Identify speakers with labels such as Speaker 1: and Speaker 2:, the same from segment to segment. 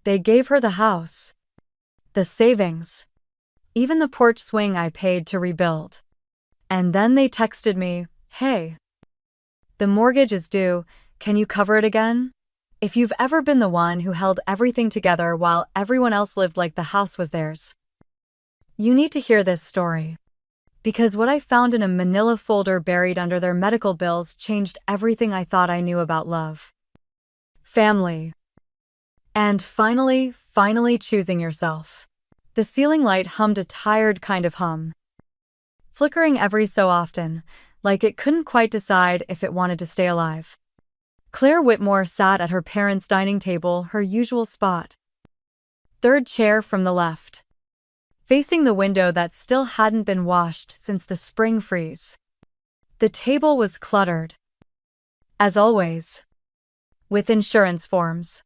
Speaker 1: They gave her the house, the savings, even the porch swing I paid to rebuild. And then they texted me, "Hey, the mortgage is due, can you cover it again?" If you've ever been the one who held everything together while everyone else lived like the house was theirs, you need to hear this story. Because what I found in a manila folder buried under their medical bills changed everything I thought I knew about love, family, and finally choosing yourself. The ceiling light hummed a tired kind of hum, flickering every so often, like it couldn't quite decide if it wanted to stay alive. Claire Whitmore sat at her parents' dining table, her usual spot, third chair from the left, facing the window that still hadn't been washed since the spring freeze. The table was cluttered, as always, with insurance forms,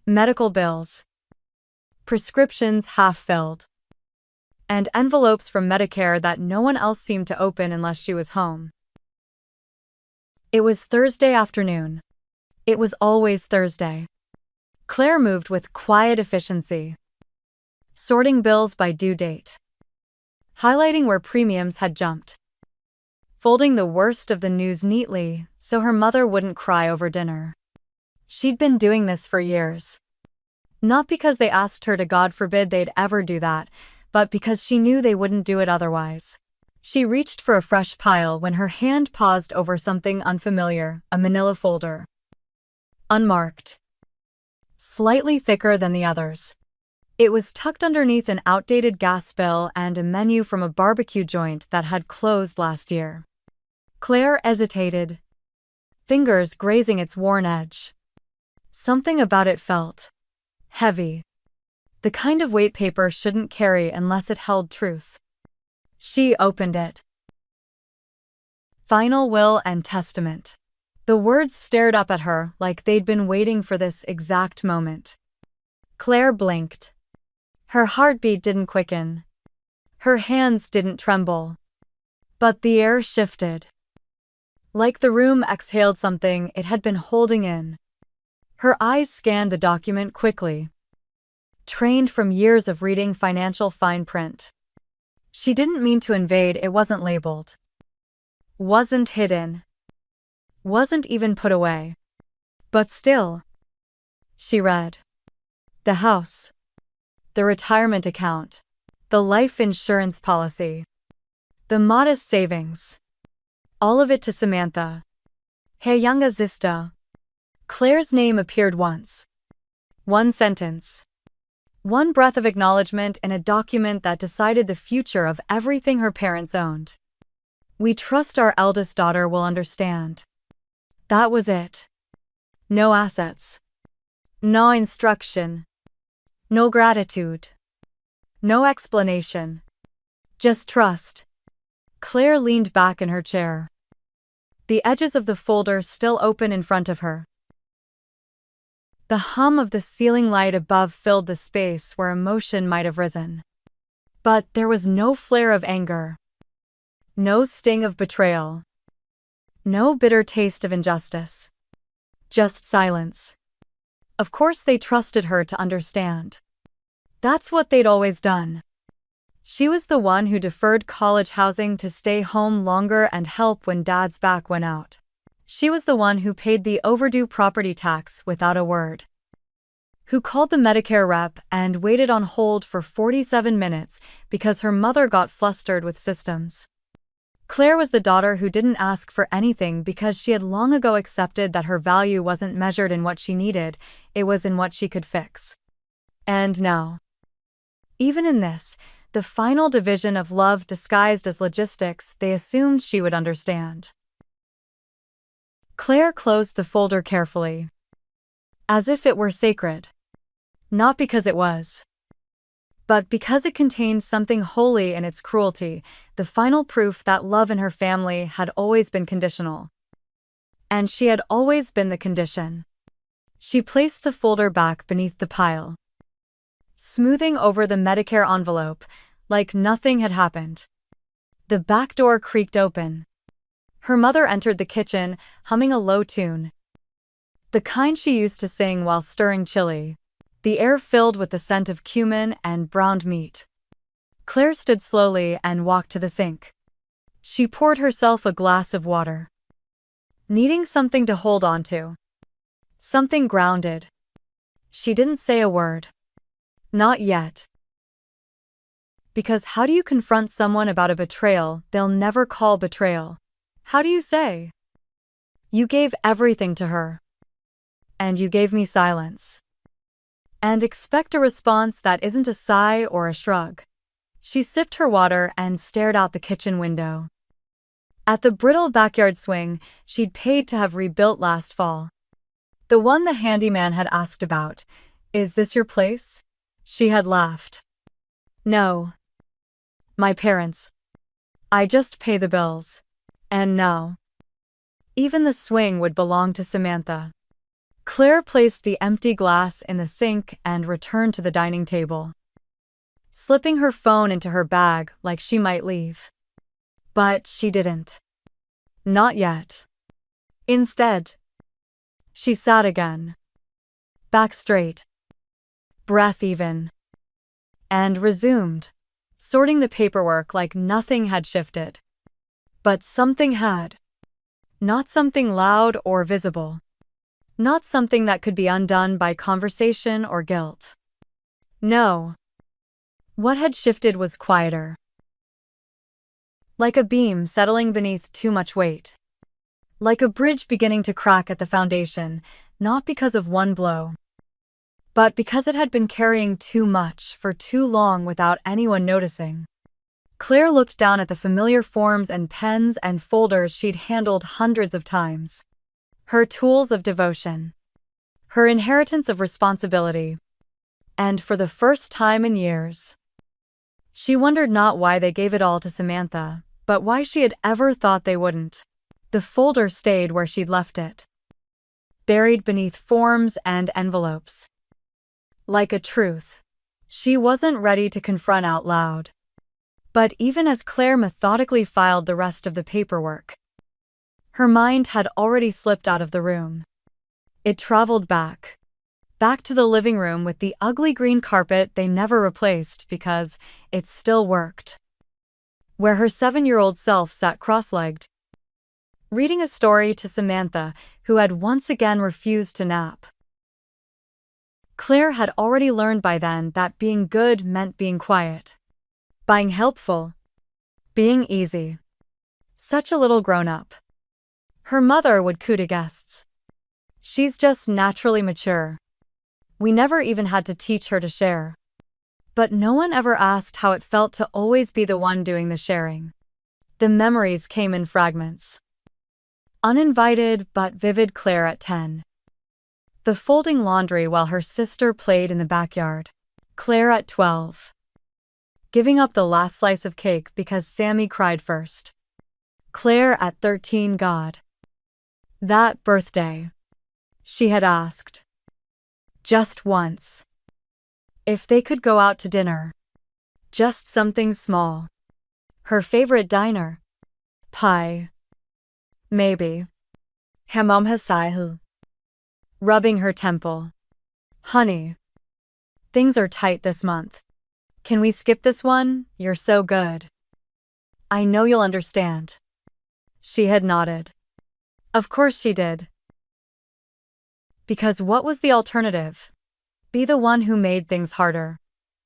Speaker 1: medical bills, prescriptions half-filled, and envelopes from Medicare that no one else seemed to open unless she was home. It was Thursday afternoon. It was always Thursday. Claire moved with quiet efficiency, sorting bills by due date, highlighting where premiums had jumped, folding the worst of the news neatly so her mother wouldn't cry over dinner. She'd been doing this for years. Not because they asked her to, God forbid they'd ever do that, but because she knew they wouldn't do it otherwise. She reached for a fresh pile when her hand paused over something unfamiliar, a manila folder. Unmarked, slightly thicker than the others. It was tucked underneath an outdated gas bill and a menu from a barbecue joint that had closed last year. Claire hesitated, fingers grazing its worn edge. Something about it felt heavy. The kind of weight paper shouldn't carry unless it held truth. She opened it. Final Will and Testament. The words stared up at her like they'd been waiting for this exact moment. Claire blinked. Her heartbeat didn't quicken. Her hands didn't tremble. But the air shifted. Like the room exhaled something it had been holding in. Her eyes scanned the document quickly, trained from years of reading financial fine print. She didn't mean to invade. It wasn't labeled, wasn't hidden, wasn't even put away. But still, she read. The house, the retirement account, the life insurance policy, the modest savings. All of it to Samantha. Hey Yanga Zista. Claire's name appeared once. One sentence. One breath of acknowledgement in a document that decided the future of everything her parents owned. We trust our eldest daughter will understand. That was it. No assets. No instruction. No gratitude. No explanation. Just trust. Claire leaned back in her chair, the edges of the folder still open in front of her. The hum of the ceiling light above filled the space where emotion might have risen. But there was no flare of anger, no sting of betrayal, no bitter taste of injustice. Just silence. Of course they trusted her to understand. That's what they'd always done. She was the one who deferred college housing to stay home longer and help when Dad's back went out. She was the one who paid the overdue property tax without a word, who called the Medicare rep and waited on hold for 47 minutes because her mother got flustered with systems. Claire was the daughter who didn't ask for anything because she had long ago accepted that her value wasn't measured in what she needed, it was in what she could fix. And now, even in this, the final division of love disguised as logistics, they assumed she would understand. Claire closed the folder carefully, as if it were sacred. Not because it was, but because it contained something holy in its cruelty, the final proof that love in her family had always been conditional. And she had always been the condition. She placed the folder back beneath the pile, smoothing over the Medicare envelope, like nothing had happened. The back door creaked open. Her mother entered the kitchen, humming a low tune, the kind she used to sing while stirring chili. the air filled with the scent of cumin and browned meat. Claire stood slowly and walked to the sink. She poured herself a glass of water, needing something to hold on to. Something grounded. She didn't say a word. Not yet. Because how do you confront someone about a betrayal they'll never call betrayal? How do you say, "You gave everything to her, and you gave me silence," and expect a response that isn't a sigh or a shrug? She sipped her water and stared out the kitchen window. At the brittle backyard swing she'd paid to have rebuilt last fall. The one the handyman had asked about. "Is this your place?" She had laughed. "No. My parents. I just pay the bills." And now, even the swing would belong to Samantha. Claire placed the empty glass in the sink and returned to the dining table, slipping her phone into her bag like she might leave. But she didn't. Not yet. Instead, she sat again, back straight, breath even, and resumed, sorting the paperwork like nothing had shifted. But something had. Not something loud or visible. Not something that could be undone by conversation or guilt. No. What had shifted was quieter. Like a beam settling beneath too much weight. Like a bridge beginning to crack at the foundation, not because of one blow, but because it had been carrying too much for too long without anyone noticing. Claire looked down at the familiar forms and pens and folders she'd handled hundreds of times. Her tools of devotion. Her inheritance of responsibility. And for the first time in years, she wondered not why they gave it all to Samantha, but why she had ever thought they wouldn't. The folder stayed where she'd left it, buried beneath forms and envelopes. Like a truth she wasn't ready to confront out loud. But even as Claire methodically filed the rest of the paperwork, her mind had already slipped out of the room. It traveled back to the living room with the ugly green carpet they never replaced because it still worked, where her 7-year-old self sat cross-legged, reading a story to Samantha, who had once again refused to nap. Claire had already learned by then that being good meant being quiet, being helpful, being easy. Such a little grown-up. Her mother would coo to guests. "She's just naturally mature. We never even had to teach her to share." But no one ever asked how it felt to always be the one doing the sharing. The memories came in fragments. Uninvited but vivid Claire at 10. The folding laundry while her sister played in the backyard. Claire at 12. Giving up the last slice of cake because Sammy cried first. Claire at 13. God. That birthday. She had asked, just once, if they could go out to dinner. Just something small. Her favorite diner. Pie. Maybe. Hamamhasaihu. Rubbing her temple. "Honey. Things are tight this month. Can we skip this one? You're so good. I know you'll understand." She had nodded. Of course she did. Because what was the alternative? Be the one who made things harder.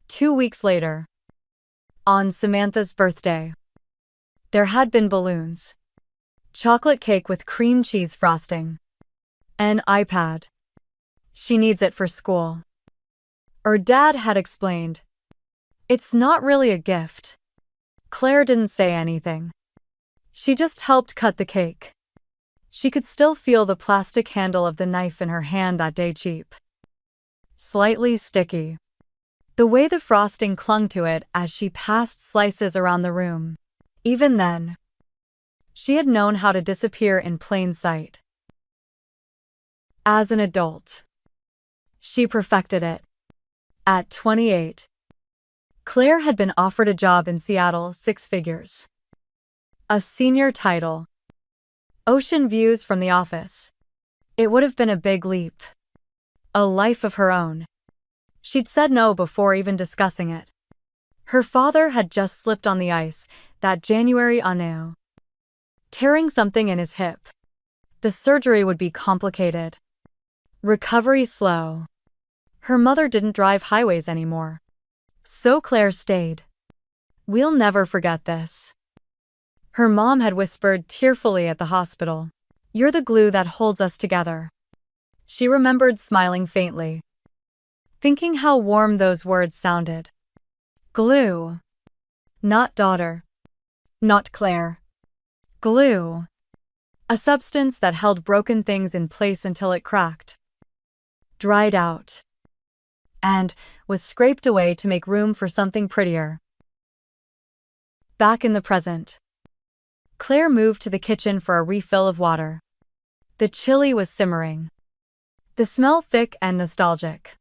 Speaker 1: 2 weeks later, on Samantha's birthday, there had been balloons, chocolate cake with cream cheese frosting, an iPad. She needs it for school. Her dad had explained, "It's not really a gift." Claire didn't say anything. She just helped cut the cake. She could still feel the plastic handle of the knife in her hand that day, cheap, slightly sticky. The way the frosting clung to it as she passed slices around the room. Even then, she had known how to disappear in plain sight. As an adult, she perfected it. At 28, Claire had been offered a job in Seattle, 6 figures. A senior title. Ocean views from the office. It would have been a big leap. A life of her own. She'd said no before even discussing it. Her father had just slipped on the ice that January anew, tearing something in his hip. The surgery would be complicated. Recovery slow. Her mother didn't drive highways anymore. So Claire stayed. "We'll never forget this," her mom had whispered tearfully at the hospital. "You're the glue that holds us together." She remembered smiling faintly, thinking how warm those words sounded. Glue. Not daughter. Not Claire. Glue. A substance that held broken things in place until it cracked, dried out, and was scraped away to make room for something prettier. Back in the present, Claire moved to the kitchen for a refill of water. The chili was simmering. The smell thick and nostalgic,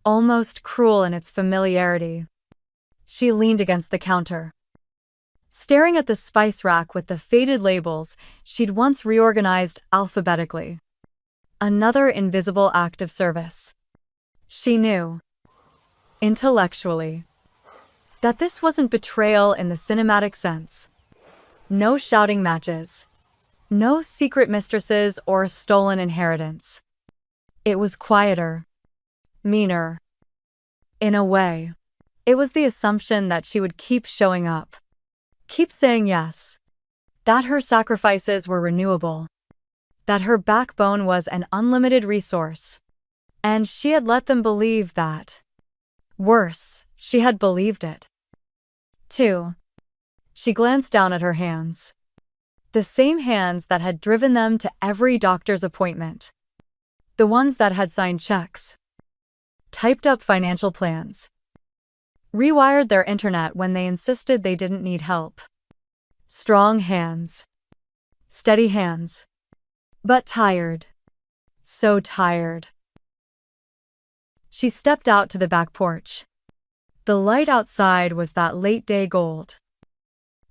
Speaker 1: almost cruel in its familiarity. She leaned against the counter, staring at the spice rack with the faded labels she'd once reorganized alphabetically. Another invisible act of service. She knew, intellectually, that this wasn't betrayal in the cinematic sense. No shouting matches. No secret mistresses or stolen inheritance. It was quieter. Meaner. In a way, it was the assumption that she would keep showing up. Keep saying yes. That her sacrifices were renewable. That her backbone was an unlimited resource. And she had let them believe that. Worse, she had believed it. 2. She glanced down at her hands. The same hands that had driven them to every doctor's appointment. The ones that had signed checks, typed up financial plans, rewired their internet when they insisted they didn't need help. Strong hands. Steady hands. But tired. So tired. She stepped out to the back porch. The light outside was that late-day gold.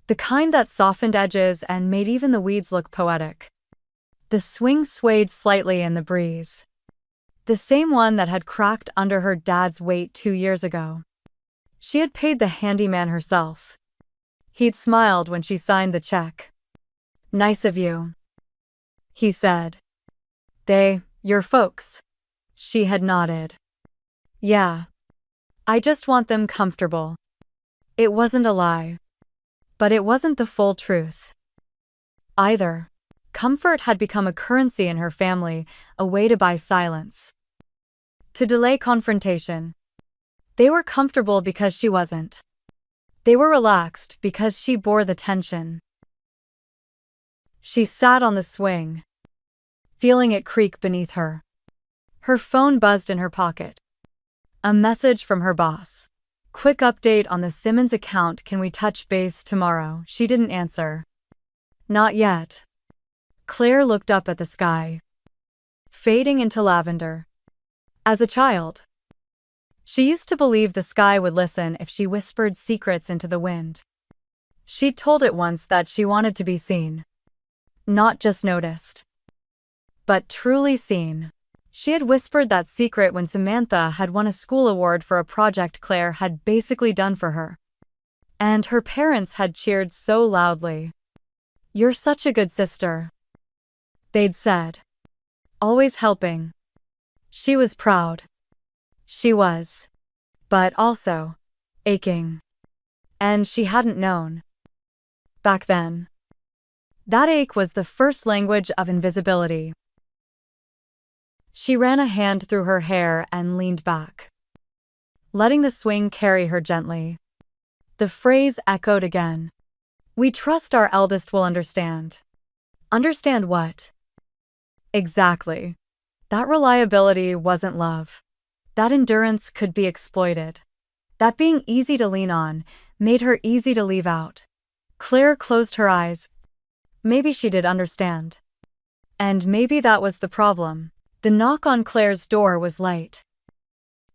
Speaker 1: The kind that softened edges and made even the weeds look poetic. The swing swayed slightly in the breeze. The same one that had cracked under her dad's weight 2 years ago. She had paid the handyman herself. He'd smiled when she signed the check. "Nice of you," he said. Your folks." She had nodded. "Yeah. I just want them comfortable." It wasn't a lie. But it wasn't the full truth either. Comfort had become a currency in her family, a way to buy silence, to delay confrontation. They were comfortable because she wasn't. They were relaxed because she bore the tension. She sat on the swing, feeling it creak beneath her. Her phone buzzed in her pocket. A message from her boss. "Quick update on the Simmons account, can we touch base tomorrow?" She didn't answer. Not yet. Claire looked up at the sky, fading into lavender. As a child, she used to believe the sky would listen if she whispered secrets into the wind. She'd told it once that she wanted to be seen. Not just noticed, but truly seen. She had whispered that secret when Samantha had won a school award for a project Claire had basically done for her. And her parents had cheered so loudly. "You're such a good sister," they'd said. "Always helping." She was proud. She was. But also aching. And she hadn't known. Back then. That ache was the first language of invisibility. She ran a hand through her hair and leaned back, letting the swing carry her gently. The phrase echoed again. "We trust our eldest will understand." Understand what? Exactly. That reliability wasn't love. That endurance could be exploited. That being easy to lean on made her easy to leave out. Claire closed her eyes. Maybe she did understand. And maybe that was the problem. The knock on Claire's door was light.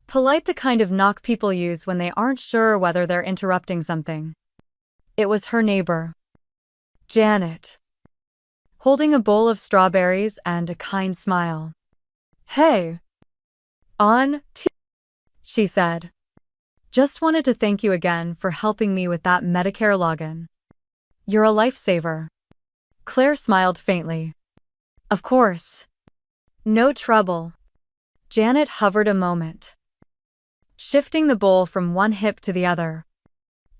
Speaker 1: Polite, the kind of knock people use when they aren't sure whether they're interrupting something. It was her neighbor, Janet, holding a bowl of strawberries and a kind smile. "Hey. On to..." she said. Just wanted to thank you again for helping me with that Medicare login. You're a lifesaver. Claire smiled faintly. Of course. No trouble. Janet hovered a moment, shifting the bowl from one hip to the other.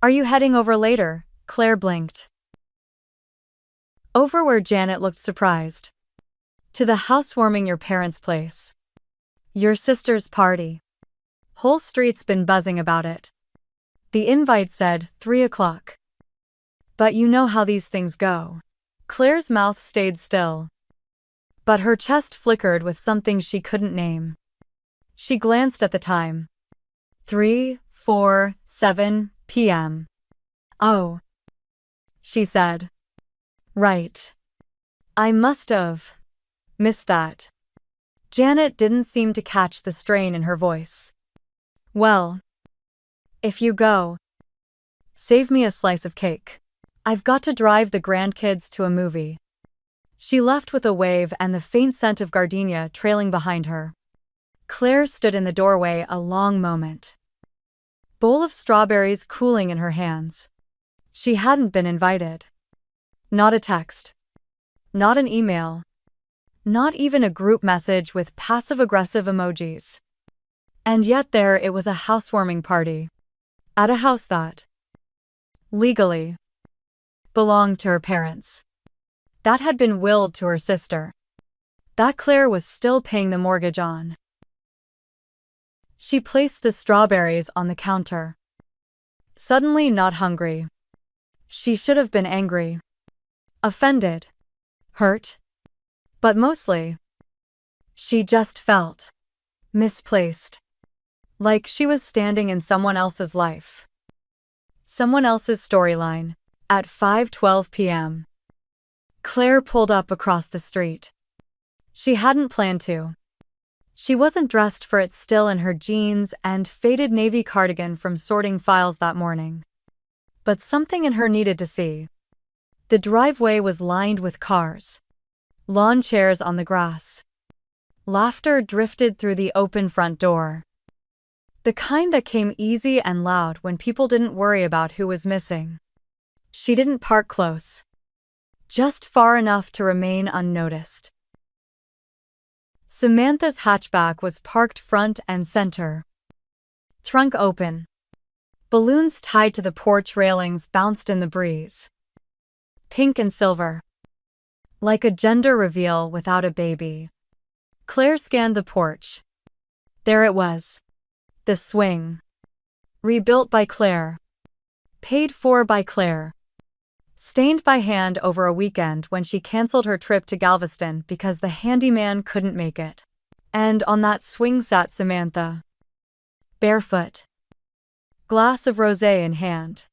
Speaker 1: Are you heading over later? Claire blinked. Over where Janet looked surprised. To the housewarming your parents' place. Your sister's party. Whole street's been buzzing about it. The invite said 3 o'clock. But you know how these things go. Claire's mouth stayed still, but her chest flickered with something she couldn't name. She glanced at the time. 3:47 p.m. Oh, she said. Right. I must have missed that. Janet didn't seem to catch the strain in her voice. Well, if you go, save me a slice of cake. I've got to drive the grandkids to a movie. She left with a wave and the faint scent of gardenia trailing behind her. Claire stood in the doorway a long moment, bowl of strawberries cooling in her hands. She hadn't been invited. Not a text. Not an email. Not even a group message with passive-aggressive emojis. And yet there it was, a housewarming party. At a house that, legally, belonged to her parents. That had been willed to her sister. That Claire was still paying the mortgage on. She placed the strawberries on the counter. Suddenly not hungry. She should have been angry. Offended. Hurt. But mostly, she just felt misplaced. Like she was standing in someone else's life. Someone else's storyline. At 5:12 p.m. Claire pulled up across the street. She hadn't planned to. She wasn't dressed for it, still in her jeans and faded navy cardigan from sorting files that morning. But something in her needed to see. The driveway was lined with cars. Lawn chairs on the grass. Laughter drifted through the open front door. The kind that came easy and loud when people didn't worry about who was missing. She didn't park close. Just far enough to remain unnoticed. Samantha's hatchback was parked front and center. Trunk open. Balloons tied to the porch railings bounced in the breeze. Pink and silver. Like a gender reveal without a baby. Claire scanned the porch. There it was. The swing. Rebuilt by Claire. Paid for by Claire. Stained by hand over a weekend when she canceled her trip to Galveston because the handyman couldn't make it. And on that swing sat Samantha. Barefoot. Glass of rosé in hand.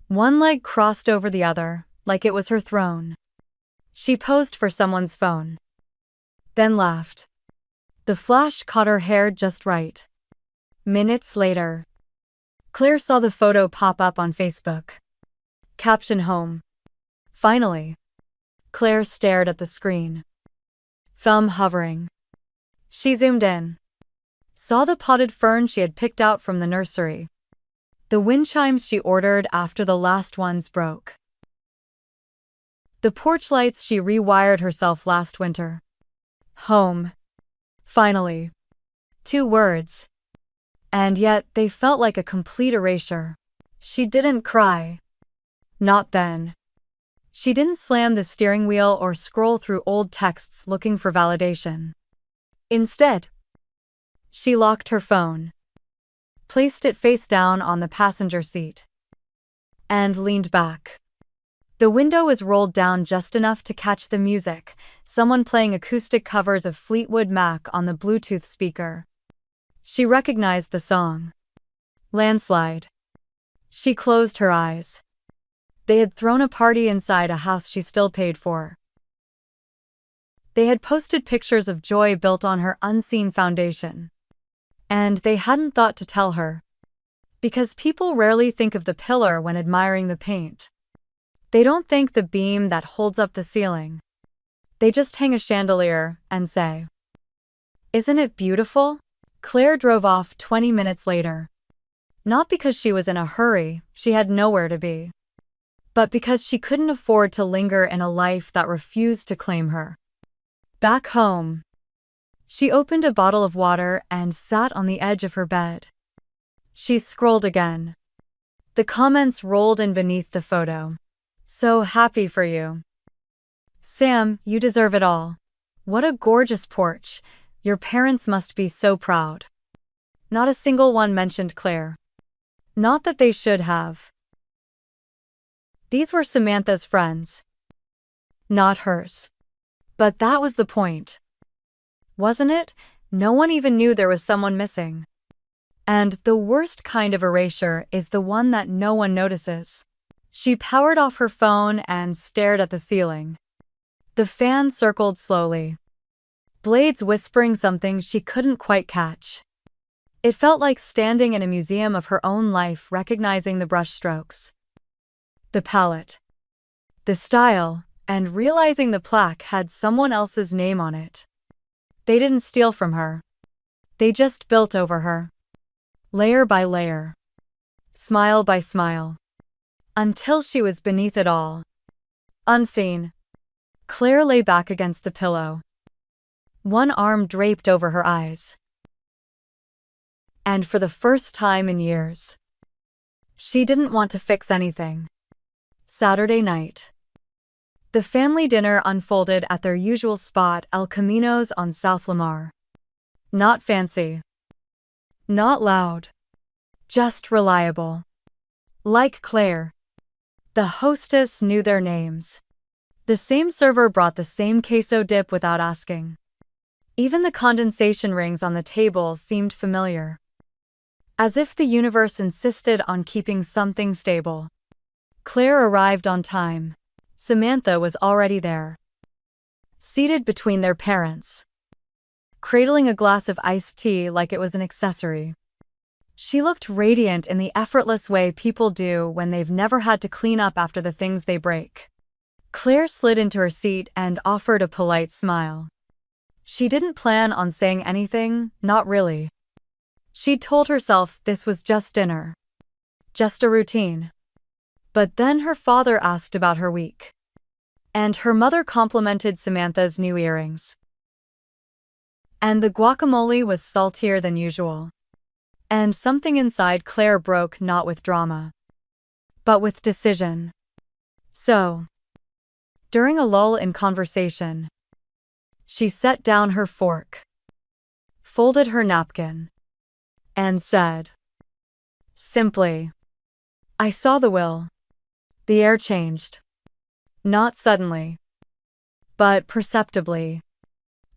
Speaker 1: One leg crossed over the other, like it was her throne. She posed for someone's phone. Then laughed. The flash caught her hair just right. Minutes later, Claire saw the photo pop up on Facebook. Caption home. Finally. Claire stared at the screen. Thumb hovering. She zoomed in. Saw the potted fern she had picked out from the nursery. The wind chimes she ordered after the last ones broke. The porch lights she rewired herself last winter. Home. Finally. 2 words. And yet they felt like a complete erasure. She didn't cry. Not then. She didn't slam the steering wheel or scroll through old texts looking for validation. Instead, she locked her phone, placed it face down on the passenger seat, and leaned back. The window was rolled down just enough to catch the music, someone playing acoustic covers of Fleetwood Mac on the Bluetooth speaker. She recognized the song. Landslide. She closed her eyes. They had thrown a party inside a house she still paid for. They had posted pictures of joy built on her unseen foundation. And they hadn't thought to tell her. Because people rarely think of the pillar when admiring the paint. They don't thank the beam that holds up the ceiling. They just hang a chandelier and say, "Isn't it beautiful?" Claire drove off 20 minutes later. Not because she was in a hurry, she had nowhere to be, but because she couldn't afford to linger in a life that refused to claim her. Back home, she opened a bottle of water and sat on the edge of her bed. She scrolled again. The comments rolled in beneath the photo. "So happy for you. Sam, you deserve it all. What a gorgeous porch. Your parents must be so proud." Not a single one mentioned Claire. Not that they should have. These were Samantha's friends, not hers. But that was the point, wasn't it? No one even knew there was someone missing. And the worst kind of erasure is the one that no one notices. She powered off her phone and stared at the ceiling. The fan circled slowly, blades whispering something she couldn't quite catch. It felt like standing in a museum of her own life, recognizing the brushstrokes, the palette, the style, and realizing the plaque had someone else's name on it. They didn't steal from her. They just built over her, layer by layer, smile by smile, until she was beneath it all. Unseen, Claire lay back against the pillow, one arm draped over her eyes. And for the first time in years, she didn't want to fix anything. Saturday night. The family dinner unfolded at their usual spot, El Camino's on South Lamar. Not fancy. Not loud. Just reliable. Like Claire. The hostess knew their names. The same server brought the same queso dip without asking. Even the condensation rings on the table seemed familiar. As if the universe insisted on keeping something stable. Claire arrived on time. Samantha was already there, seated between their parents, cradling a glass of iced tea like it was an accessory. She looked radiant in the effortless way people do when they've never had to clean up after the things they break. Claire slid into her seat and offered a polite smile. She didn't plan on saying anything, not really. She'd told herself this was just dinner, just a routine. But then her father asked about her week. And her mother complimented Samantha's new earrings. And the guacamole was saltier than usual. And something inside Claire broke not with drama, but with decision. So, during a lull in conversation, she set down her fork, folded her napkin, and said, simply, "I saw the will." The air changed. Not suddenly, but perceptibly.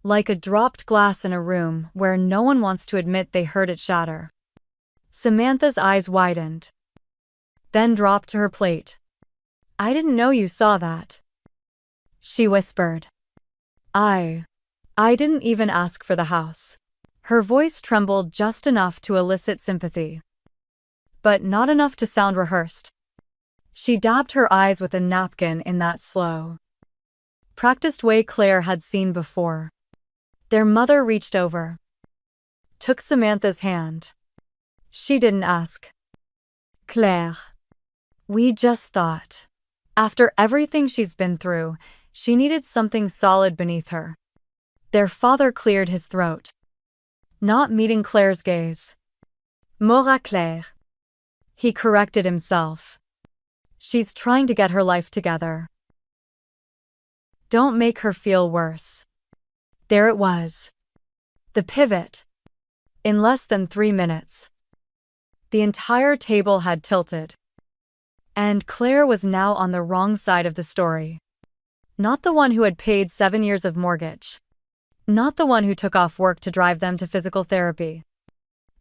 Speaker 1: Like a dropped glass in a room where no one wants to admit they heard it shatter. Samantha's eyes widened, then dropped to her plate. "I didn't know you saw that," she whispered. I didn't even ask for the house." Her voice trembled just enough to elicit sympathy, but not enough to sound rehearsed. She dabbed her eyes with a napkin in that slow, practiced way Claire had seen before. Their mother reached over, took Samantha's hand. She didn't ask. "Claire, we just thought, after everything she's been through, she needed something solid beneath her." Their father cleared his throat, not meeting Claire's gaze. "Mora Claire." He corrected himself. "She's trying to get her life together. Don't make her feel worse." There it was. The pivot. In less than 3 minutes, the entire table had tilted. And Claire was now on the wrong side of the story. Not the one who had paid 7 years of mortgage. Not the one who took off work to drive them to physical therapy.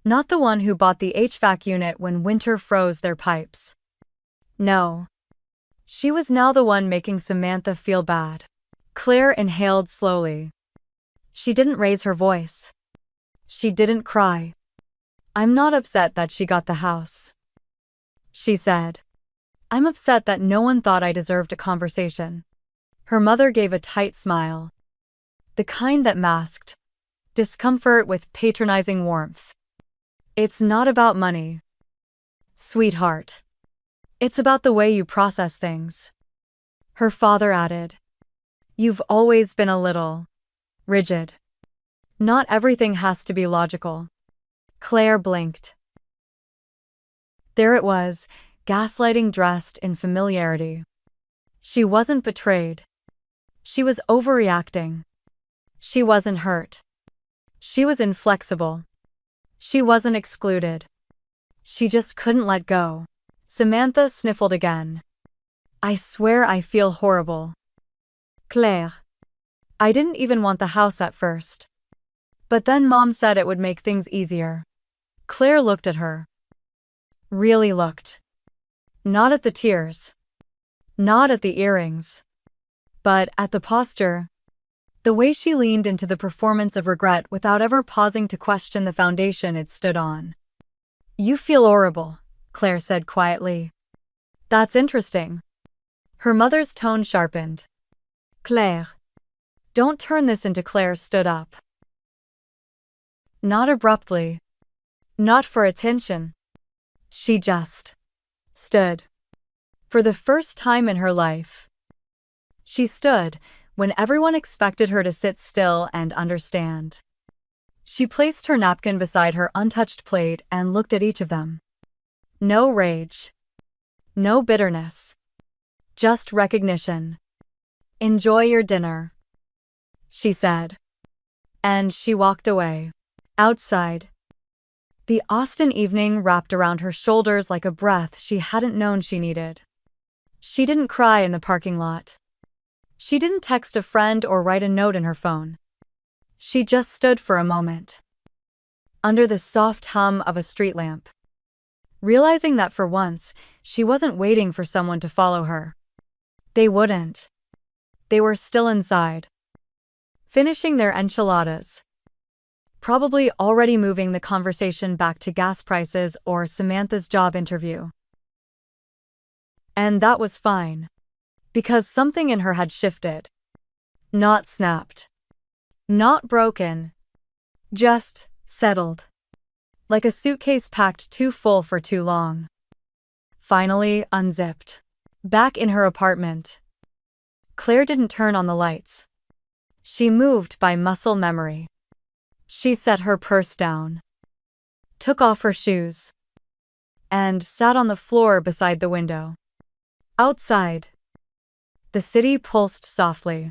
Speaker 1: Not the one who bought the HVAC unit when winter froze their pipes. No. She was now the one making Samantha feel bad. Claire inhaled slowly. She didn't raise her voice. She didn't cry. "I'm not upset that she got the house," she said. "I'm upset that no one thought I deserved a conversation." Her mother gave a tight smile. The kind that masked discomfort with patronizing warmth. It's not about money, sweetheart. It's about the way you process things. Her father added. You've always been a little rigid. Not everything has to be logical. Claire blinked. There it was, gaslighting dressed in familiarity. She wasn't betrayed. She was overreacting. She wasn't hurt. She was inflexible. She wasn't excluded. She just couldn't let go. Samantha sniffled again. I swear I feel horrible. Claire. I didn't even want the house at first. But then Mom said it would make things easier. Claire looked at her. Really looked. Not at the tears. Not at the earrings. But at the posture. The way she leaned into the performance of regret without ever pausing to question the foundation it stood on. You feel horrible, Claire said quietly. That's interesting. Her mother's tone sharpened. Claire. Don't turn this into. Claire stood up. Not abruptly. Not for attention. She just stood. For the first time in her life. She stood when everyone expected her to sit still and understand. She placed her napkin beside her untouched plate and looked at each of them. No rage. No bitterness. Just recognition. Enjoy your dinner, she said. And she walked away. Outside. The Austin evening wrapped around her shoulders like a breath she hadn't known she needed. She didn't cry in the parking lot. She didn't text a friend or write a note in her phone. She just stood for a moment. Under the soft hum of a street lamp. Realizing that for once, she wasn't waiting for someone to follow her. They wouldn't. They were still inside. Finishing their enchiladas. Probably already moving the conversation back to gas prices or Samantha's job interview. And that was fine. Because something in her had shifted. Not snapped. Not broken. Just settled. Like a suitcase packed too full for too long. Finally unzipped. Back in her apartment. Claire didn't turn on the lights. She moved by muscle memory. She set her purse down. Took off her shoes. And sat on the floor beside the window. Outside. The city pulsed softly.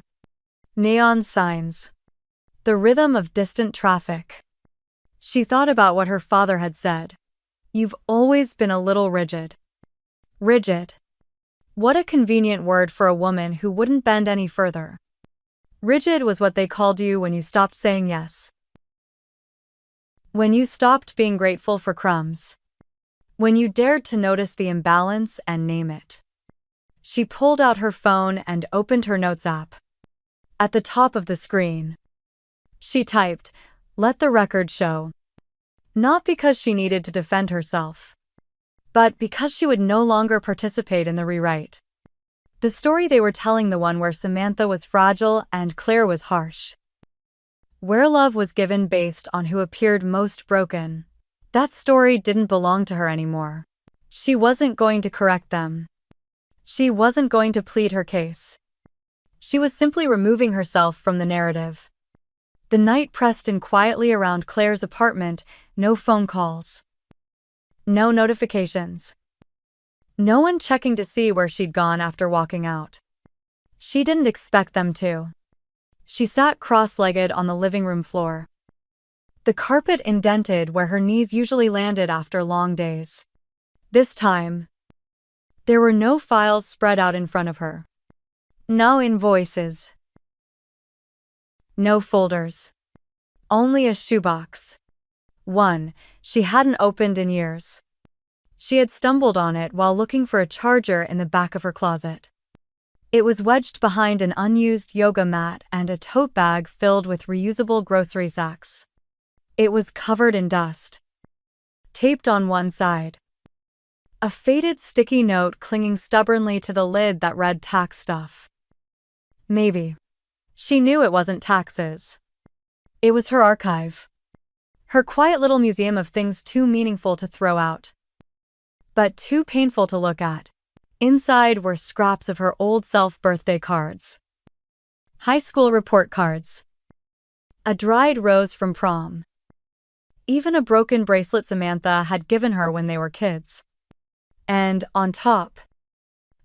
Speaker 1: Neon signs. The rhythm of distant traffic. She thought about what her father had said. You've always been a little rigid. Rigid. What a convenient word for a woman who wouldn't bend any further. Rigid was what they called you when you stopped saying yes. When you stopped being grateful for crumbs. When you dared to notice the imbalance and name it. She pulled out her phone and opened her notes app. At the top of the screen. She typed, "Let the record show." Not because she needed to defend herself. But because she would no longer participate in the rewrite. The story they were telling, the one where Samantha was fragile and Claire was harsh. Where love was given based on who appeared most broken. That story didn't belong to her anymore. She wasn't going to correct them. She wasn't going to plead her case. She was simply removing herself from the narrative. The night pressed in quietly around Claire's apartment, no phone calls. No notifications. No one checking to see where she'd gone after walking out. She didn't expect them to. She sat cross-legged on the living room floor. The carpet indented where her knees usually landed after long days. This time, there were no files spread out in front of her. No invoices. No folders. Only a shoebox. One she hadn't opened in years. She had stumbled on it while looking for a charger in the back of her closet. It was wedged behind an unused yoga mat and a tote bag filled with reusable grocery sacks. It was covered in dust. Taped on one side. A faded sticky note clinging stubbornly to the lid that read tax stuff. Maybe. She knew it wasn't taxes. It was her archive. Her quiet little museum of things too meaningful to throw out, but too painful to look at. Inside were scraps of her old self birthday cards, high school report cards, a dried rose from prom, even a broken bracelet Samantha had given her when they were kids. And on top,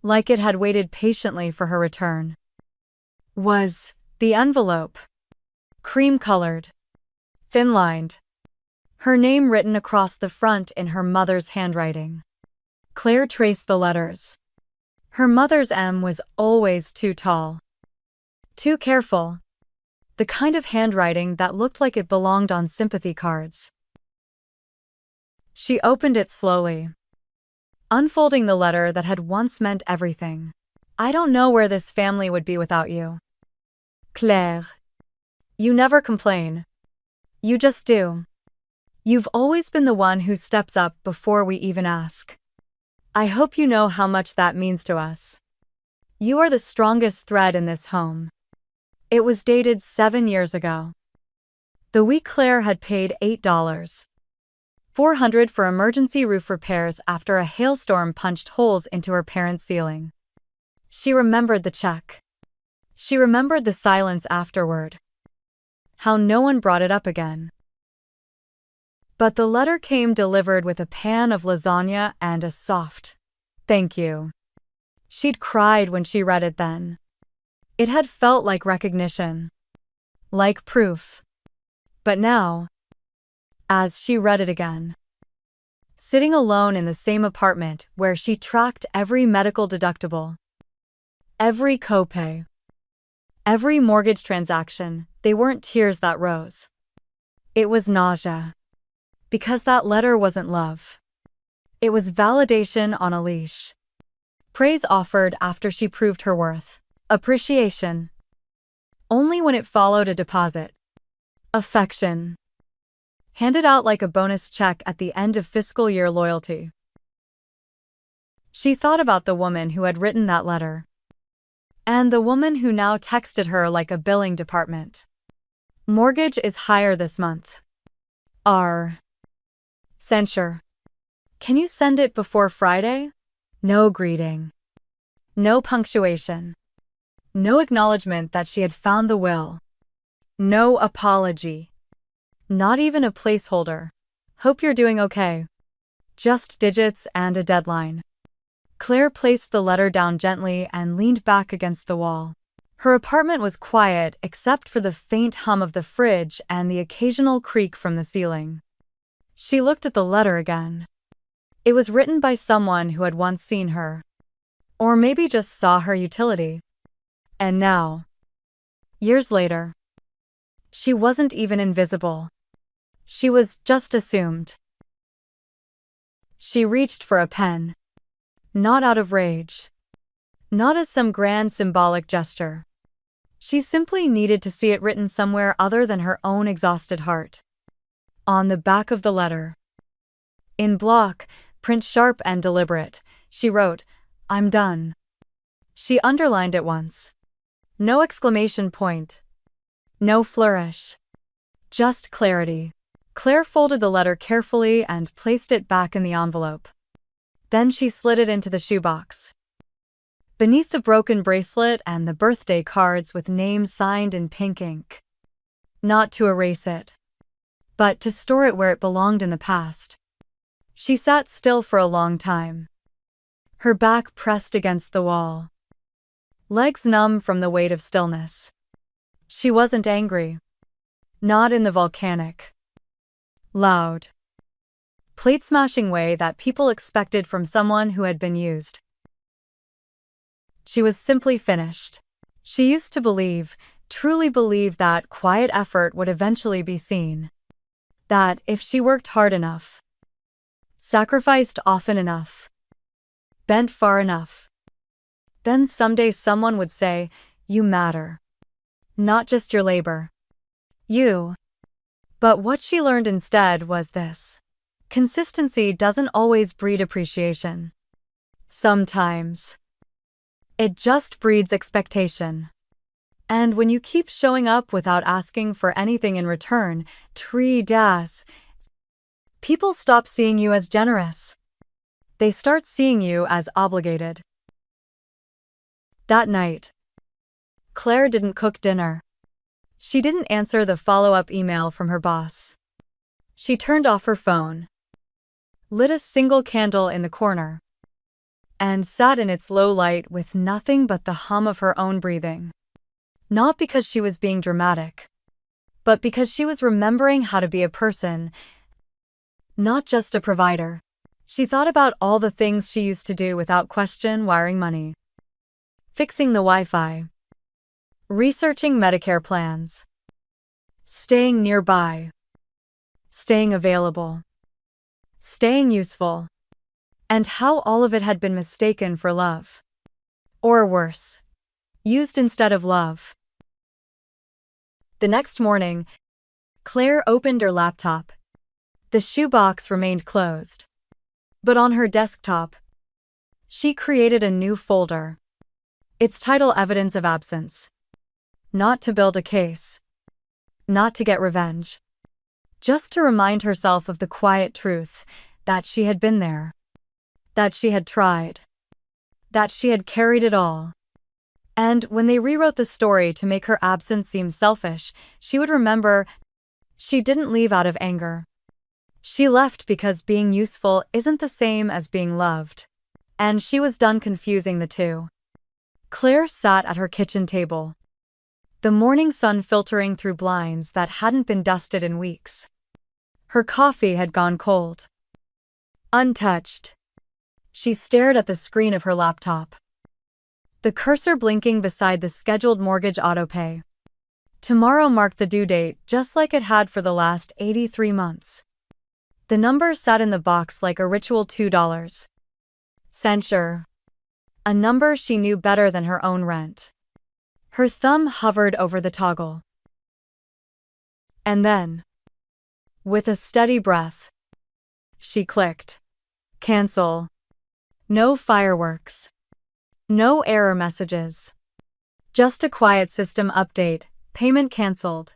Speaker 1: like it had waited patiently for her return, was the envelope. Cream-colored, thin-lined, her name written across the front in her mother's handwriting. Claire traced the letters. Her mother's M was always too tall, too careful, the kind of handwriting that looked like it belonged on sympathy cards. She opened it slowly, unfolding the letter that had once meant everything. I don't know where this family would be without you, Claire. You never complain. You just do. You've always been the one who steps up before we even ask. I hope you know how much that means to us. You are the strongest thread in this home. It was dated 7 years ago, the week Claire had paid $8.400 for emergency roof repairs after a hailstorm punched holes into her parents' ceiling. She remembered the check. She remembered the silence afterward. How no one brought it up again. But the letter came delivered with a pan of lasagna and a soft thank you. She'd cried when she read it then. It had felt like recognition, like proof. But now, as she read it again, sitting alone in the same apartment where she tracked every medical deductible, every copay, every mortgage transaction, they weren't tears that rose. It was nausea. Because that letter wasn't love. It was validation on a leash. Praise offered after she proved her worth. Appreciation. Only when it followed a deposit. Affection. Handed out like a bonus check at the end of fiscal year loyalty. She thought about the woman who had written that letter. And the woman who now texted her like a billing department. Mortgage is higher this month. R. Censure. Can you send it before Friday? No greeting. No punctuation. No acknowledgement that she had found the will. No apology. Not even a placeholder. Hope you're doing okay. Just digits and a deadline. Claire placed the letter down gently and leaned back against the wall. Her apartment was quiet except for the faint hum of the fridge and the occasional creak from the ceiling. She looked at the letter again. It was written by someone who had once seen her. Or maybe just saw her utility. And now, years later, she wasn't even invisible. She was just assumed. She reached for a pen. Not out of rage. Not as some grand symbolic gesture. She simply needed to see it written somewhere other than her own exhausted heart. On the back of the letter, in block, print sharp and deliberate, she wrote, "I'm done." She underlined it once. No exclamation point. No flourish. Just clarity. Claire folded the letter carefully and placed it back in the envelope. Then she slid it into the shoebox. Beneath the broken bracelet and the birthday cards with names signed in pink ink. Not to erase it, but to store it where it belonged in the past. She sat still for a long time. Her back pressed against the wall. Legs numb from the weight of stillness. She wasn't angry. Not in the volcanic, loud, plate-smashing way that people expected from someone who had been used. She was simply finished. She used to believe, truly believe that quiet effort would eventually be seen. That if she worked hard enough, sacrificed often enough, bent far enough, then someday someone would say, "You matter." Not just your labor. You. But what she learned instead was this. Consistency doesn't always breed appreciation. Sometimes. It just breeds expectation. And when you keep showing up without asking for anything in return, people stop seeing you as generous. They start seeing you as obligated. That night, Claire didn't cook dinner. She didn't answer the follow-up email from her boss. She turned off her phone, lit a single candle in the corner, and sat in its low light with nothing but the hum of her own breathing. Not because she was being dramatic, but because she was remembering how to be a person, not just a provider. She thought about all the things she used to do without question: wiring money, fixing the Wi-Fi, researching Medicare plans, staying nearby, staying available, staying useful, and how all of it had been mistaken for love. Or worse, used instead of love. The next morning, Claire opened her laptop. The shoebox remained closed. But on her desktop, she created a new folder. Its title: Evidence of Absence. Not to build a case. Not to get revenge. Just to remind herself of the quiet truth that she had been there. That she had tried. That she had carried it all. And when they rewrote the story to make her absence seem selfish, she would remember she didn't leave out of anger. She left because being useful isn't the same as being loved. And she was done confusing the two. Claire sat at her kitchen table, the morning sun filtering through blinds that hadn't been dusted in weeks. Her coffee had gone cold. Untouched, she stared at the screen of her laptop, the cursor blinking beside the scheduled mortgage autopay. Tomorrow marked the due date, just like it had for the last 83 months. The number sat in the box like a ritual: $2. Censure. A number she knew better than her own rent. Her thumb hovered over the toggle. And then, with a steady breath, she clicked. Cancel. No fireworks. No error messages. Just a quiet system update: payment cancelled.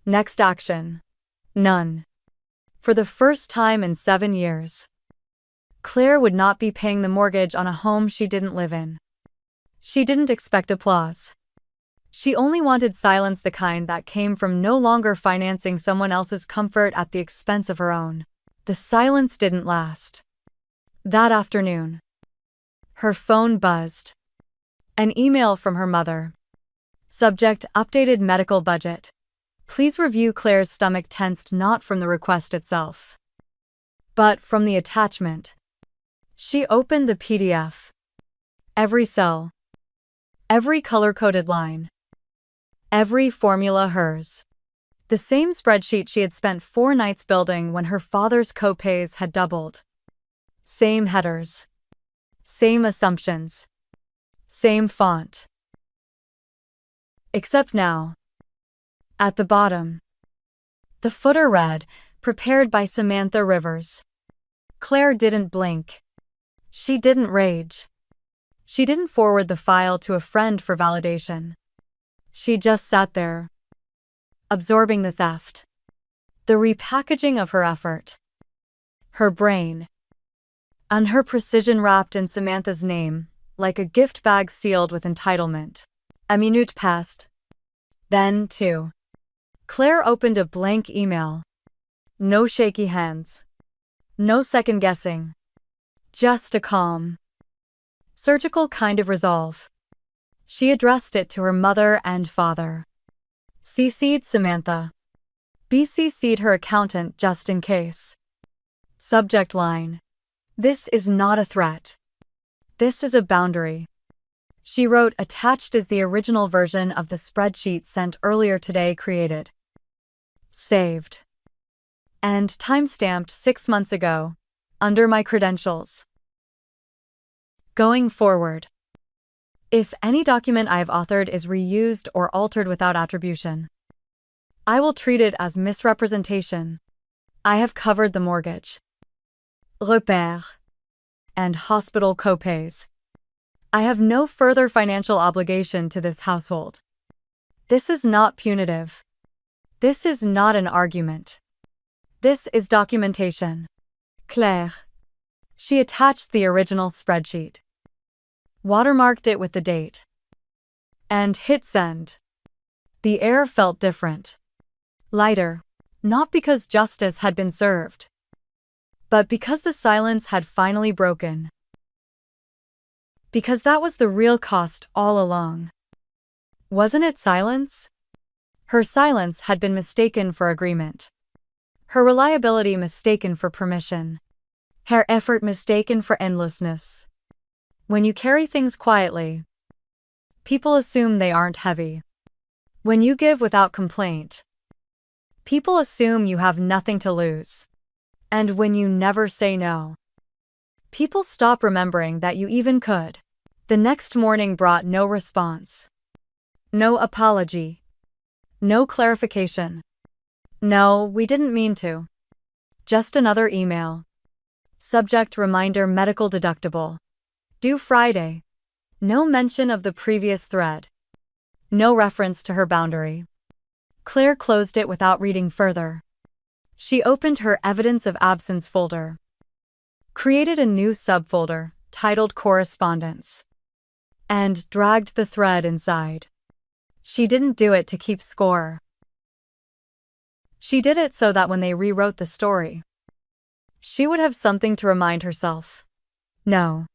Speaker 1: Next action: none. For the first time in 7 years, Claire would not be paying the mortgage on a home she didn't live in. She didn't expect applause. She only wanted silence, the kind that came from no longer financing someone else's comfort at the expense of her own. The silence didn't last. That afternoon, her phone buzzed. An email from her mother. Subject: updated medical budget. Please review. Claire's stomach tensed, not from the request itself, but from the attachment. She opened the PDF. Every cell. Every color-coded line. Every formula hers. The same spreadsheet she had spent 4 nights building when her father's co-pays had doubled. Same headers. Same assumptions. Same font. Except now, at the bottom, the footer read, "Prepared by Samantha Rivers." Claire didn't blink. She didn't rage. She didn't forward the file to a friend for validation. She just sat there, absorbing the theft, the repackaging of her effort, her brain, and her precision wrapped in Samantha's name, like a gift bag sealed with entitlement. A minute passed. Then, too, Claire opened a blank email. No shaky hands. No second guessing. Just a calm, surgical kind of resolve. She addressed it to her mother and father. CC'd Samantha. BCC'd her accountant just in case. Subject line: this is not a threat. This is a boundary. She wrote. Attached is the original version of the spreadsheet sent earlier today, created, saved, and timestamped 6 months ago, under my credentials. Going forward, if any document I have authored is reused or altered without attribution, I will treat it as misrepresentation. I have covered the mortgage, repairs, and hospital copays. I have no further financial obligation to this household. This is not punitive. This is not an argument. This is documentation. Claire. She attached the original spreadsheet, watermarked it with the date, and hit send. The air felt different. Lighter. Not because justice had been served, but because the silence had finally broken. Because that was the real cost all along. Wasn't it silence? Her silence had been mistaken for agreement. Her reliability mistaken for permission. Her effort mistaken for endlessness. When you carry things quietly, people assume they aren't heavy. When you give without complaint, people assume you have nothing to lose. And when you never say no, people stop remembering that you even could. The next morning brought no response. No apology. No clarification. No, we didn't mean to. Just another email. Subject reminder medical deductible. Due Friday. No mention of the previous thread. No reference to her boundary. Claire closed it without reading further. She opened her evidence of absence folder. Created a new subfolder, titled Correspondence. And dragged the thread inside. She didn't do it to keep score. She did it so that when they rewrote the story, she would have something to remind herself. No.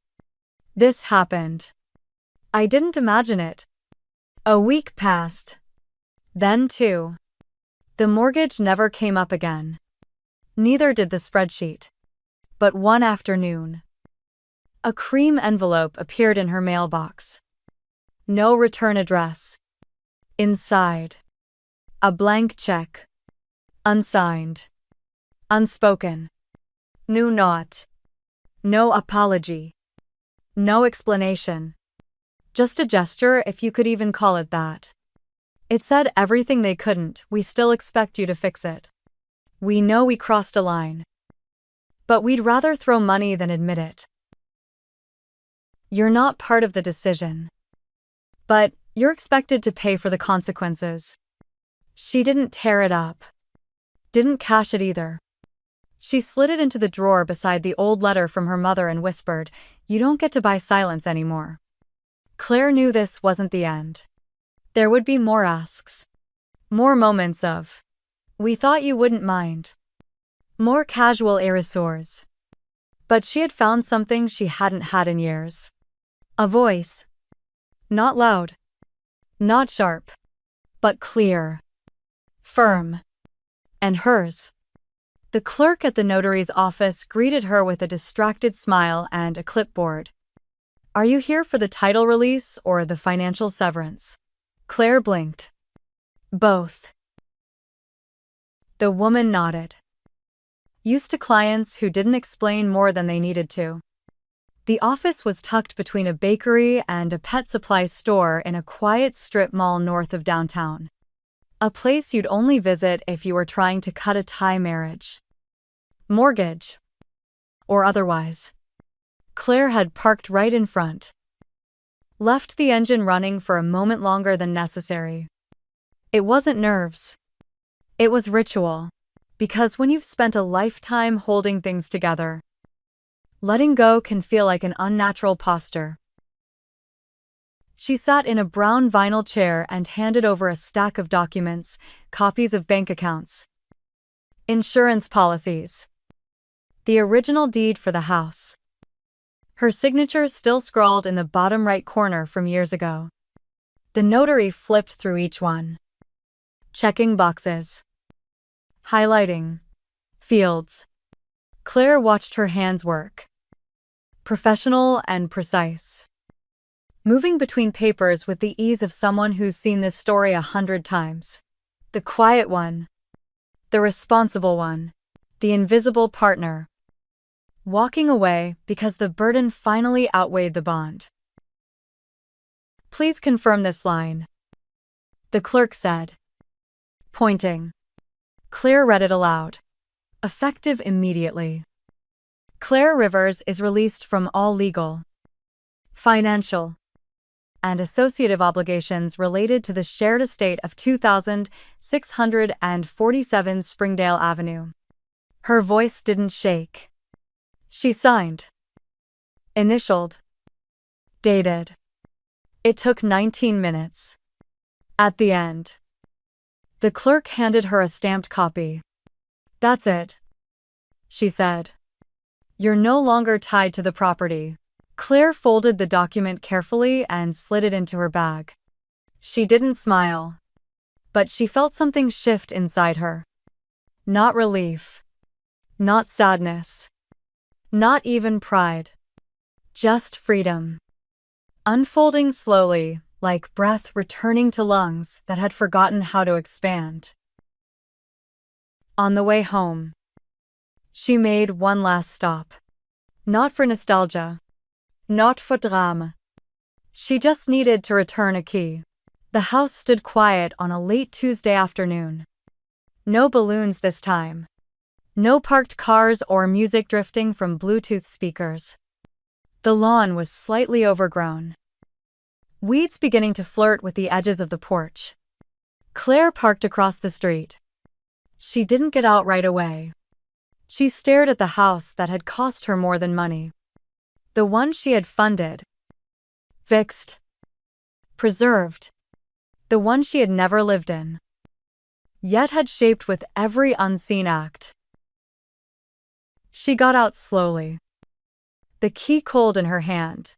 Speaker 1: This happened. I didn't imagine it. A week passed. Then 2. The mortgage never came up again. Neither did the spreadsheet. But one afternoon, a cream envelope appeared in her mailbox. No return address. Inside, a blank check. Unsigned. Unspoken. New note. No apology. No explanation. Just a gesture, if you could even call it that. It said everything they couldn't. We still expect you to fix it. We know we crossed a line, but we'd rather throw money than admit it. You're not part of the decision, but you're expected to pay for the consequences. She didn't tear it up. Didn't cash it either. She slid it into the drawer beside the old letter from her mother and whispered, "You don't get to buy silence anymore." Claire knew this wasn't the end. There would be more asks. More moments of, "We thought you wouldn't mind." More casual erasures. But she had found something she hadn't had in years. A voice. Not loud. Not sharp. But clear. Firm. And hers. The clerk at the notary's office greeted her with a distracted smile and a clipboard. "Are you here for the title release or the financial severance?" Claire blinked. "Both." The woman nodded. Used to clients who didn't explain more than they needed to. The office was tucked between a bakery and a pet supply store in a quiet strip mall north of downtown. A place you'd only visit if you were trying to cut a tie marriage, mortgage, or otherwise. Claire had parked right in front. Left the engine running for a moment longer than necessary. It wasn't nerves. It was ritual. Because when you've spent a lifetime holding things together, letting go can feel like an unnatural posture. She sat in a brown vinyl chair and handed over a stack of documents, copies of bank accounts, insurance policies, the original deed for the house. Her signature still scrawled in the bottom right corner from years ago. The notary flipped through each one, checking boxes, highlighting fields. Claire watched her hands work. Professional and precise. Moving between papers with the ease of someone who's seen this story 100 times. The quiet one. The responsible one. The invisible partner. Walking away because the burden finally outweighed the bond. "Please confirm this line," the clerk said, pointing. Claire read it aloud. Effective immediately. Claire Rivers is released from all legal, financial, and associative obligations related to the shared estate of 2647 Springdale Avenue. Her voice didn't shake. She signed. Initialed. Dated. It took 19 minutes. At the end, the clerk handed her a stamped copy. "That's it," she said. "You're no longer tied to the property." Claire folded the document carefully and slid it into her bag. She didn't smile, but she felt something shift inside her. Not relief. Not sadness. Not even pride. Just freedom. Unfolding slowly, like breath returning to lungs that had forgotten how to expand. On the way home, she made one last stop. Not for nostalgia. Not for drama. She just needed to return a key. The house stood quiet on a late Tuesday afternoon. No balloons this time. No parked cars or music drifting from Bluetooth speakers. The lawn was slightly overgrown. Weeds beginning to flirt with the edges of the porch. Claire parked across the street. She didn't get out right away. She stared at the house that had cost her more than money. The one she had funded, fixed, preserved. The one she had never lived in, yet had shaped with every unseen act. She got out slowly, the key cold in her hand.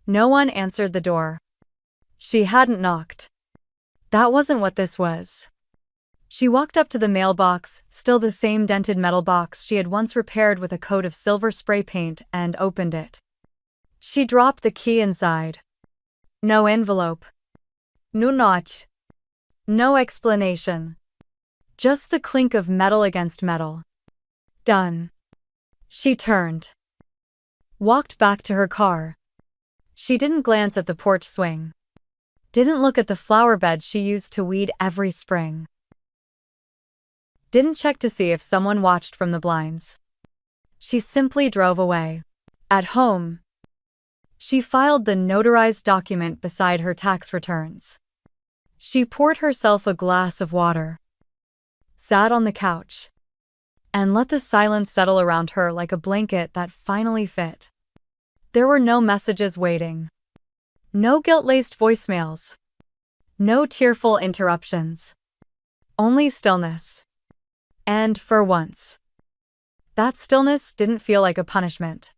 Speaker 1: No one answered the door. She hadn't knocked. That wasn't what this was. She walked up to the mailbox, still the same dented metal box she had once repaired with a coat of silver spray paint, and opened it. She dropped the key inside. No envelope. No notch. No explanation. Just the clink of metal against metal. Done. She turned. Walked back to her car. She didn't glance at the porch swing. Didn't look at the flower bed she used to weed every spring. Didn't check to see if someone watched from the blinds. She simply drove away. At home, she filed the notarized document beside her tax returns. She poured herself a glass of water, sat on the couch, and let the silence settle around her like a blanket that finally fit. There were no messages waiting. No guilt-laced voicemails. No tearful interruptions. Only stillness. And for once, that stillness didn't feel like a punishment.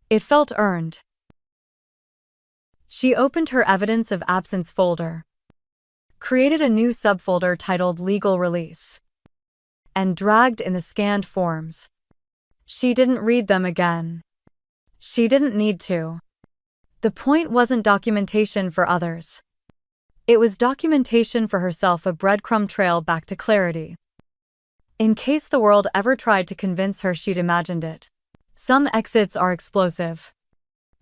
Speaker 1: It felt earned. She opened her evidence of absence folder, created a new subfolder titled Legal Release, and dragged in the scanned forms. She didn't read them again. She didn't need to. The point wasn't documentation for others. It was documentation for herself, a breadcrumb trail back to clarity. In case the world ever tried to convince her she'd imagined it. Some exits are explosive.